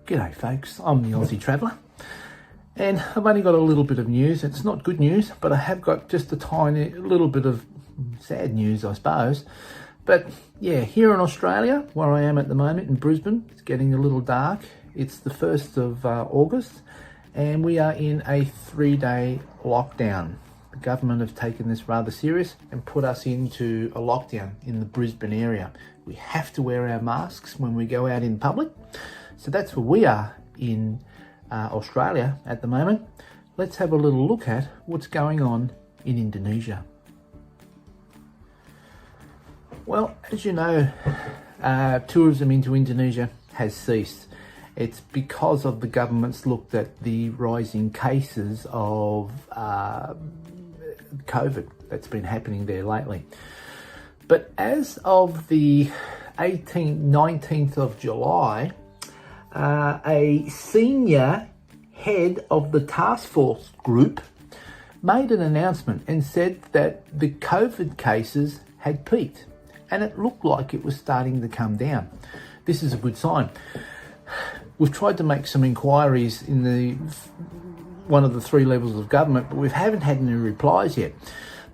G'day folks, I'm the Aussie Traveler, and I've only got a little bit of news. It's not good news, but I have got just a tiny little bit of sad news, I suppose. But yeah, here in Australia, where I am at the moment in Brisbane, it's getting a little dark. It's the 1st of August, and we are in a 3-day lockdown. The government have taken this rather serious and put us into a lockdown in the Brisbane area. We have to wear our masks when we go out in public. So that's where we are in Australia at the moment. Let's have a little look at what's going on in Indonesia. Well, as you know, tourism into Indonesia has ceased. It's because of the government's looked at the rising cases of COVID that's been happening there lately. But as of the 19th of July, a senior head of the task force group made an announcement and said that the COVID cases had peaked and it looked like it was starting to come down. This is a good sign. We've tried to make some inquiries in one of the 3 levels of government, but we haven't had any replies yet.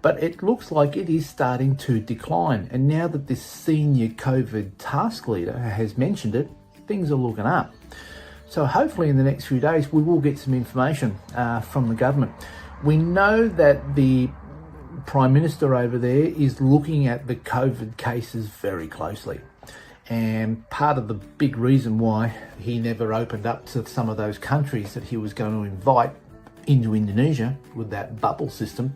But it looks like it is starting to decline. And now that this senior COVID task leader has mentioned it, things are looking up. So hopefully in the next few days, we will get some information from the government. We know that the Prime Minister over there is looking at the COVID cases very closely. And part of the big reason why he never opened up to some of those countries that he was going to invite into Indonesia with that bubble system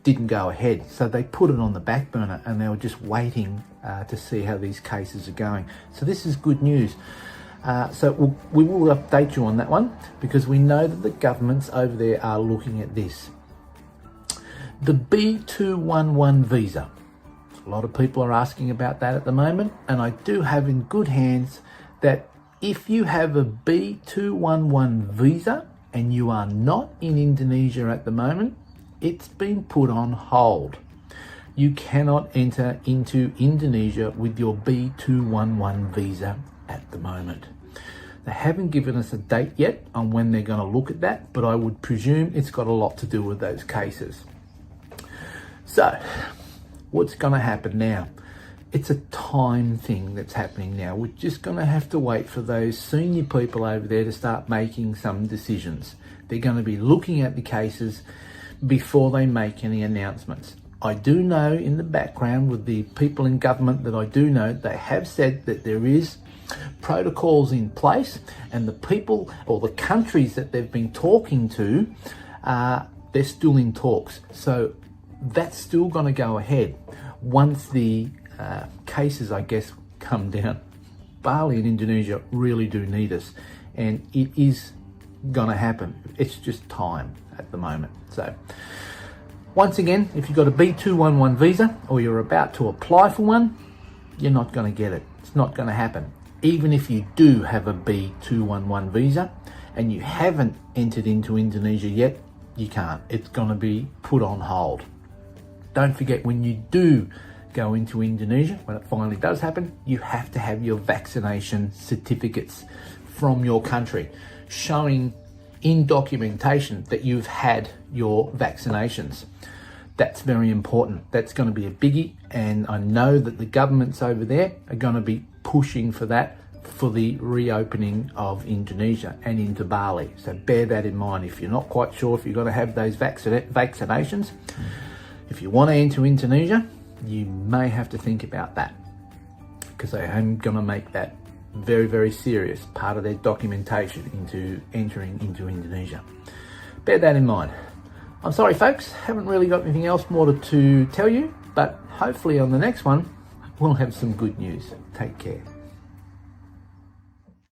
didn't go ahead. So they put it on the back burner and they were just waiting to see how these cases are going. So this is good news. So we will update you on that one because we know that the governments over there are looking at this. The B211 visa. A lot of people are asking about that at the moment, and I do have in good hands that if you have a B211 visa and you are not in Indonesia at the moment, it's been put on hold. You cannot enter into Indonesia with your B211 visa at the moment. They haven't given us a date yet on when they're going to look at that, but I would presume it's got a lot to do with those cases. So, what's going to happen now? It's a time thing that's happening now. We're just going to have to wait for those senior people over there to start making some decisions. They're going to be looking at the cases before they make any announcements. I do know in the background with the people in government that I do know, they have said that there is protocols in place and the people or the countries that they've been talking to, they're still in talks. So that's still going to go ahead once the cases, I guess, come down. Bali and Indonesia really do need us, and it is going to happen. It's just time at the moment. So once again, if you've got a B211 visa or you're about to apply for one, you're not going to get it. It's not going to happen. Even if you do have a B211 visa and you haven't entered into Indonesia yet, you can't. It's going to be put on hold. Don't forget, when you do go into Indonesia, when it finally does happen, you have to have your vaccination certificates from your country showing in documentation that you've had your vaccinations. That's very important. That's going to be a biggie, and I know that the governments over there are going to be pushing for that for the reopening of Indonesia and into Bali. So bear that in mind. If you're not quite sure if you're going to have those vaccinations, if you want to enter Indonesia, you may have to think about that because they are going to make that very, very serious part of their documentation into entering into Indonesia. Bear that in mind. I'm sorry, folks, haven't really got anything else more to tell you, but hopefully on the next one, we'll have some good news. Take care.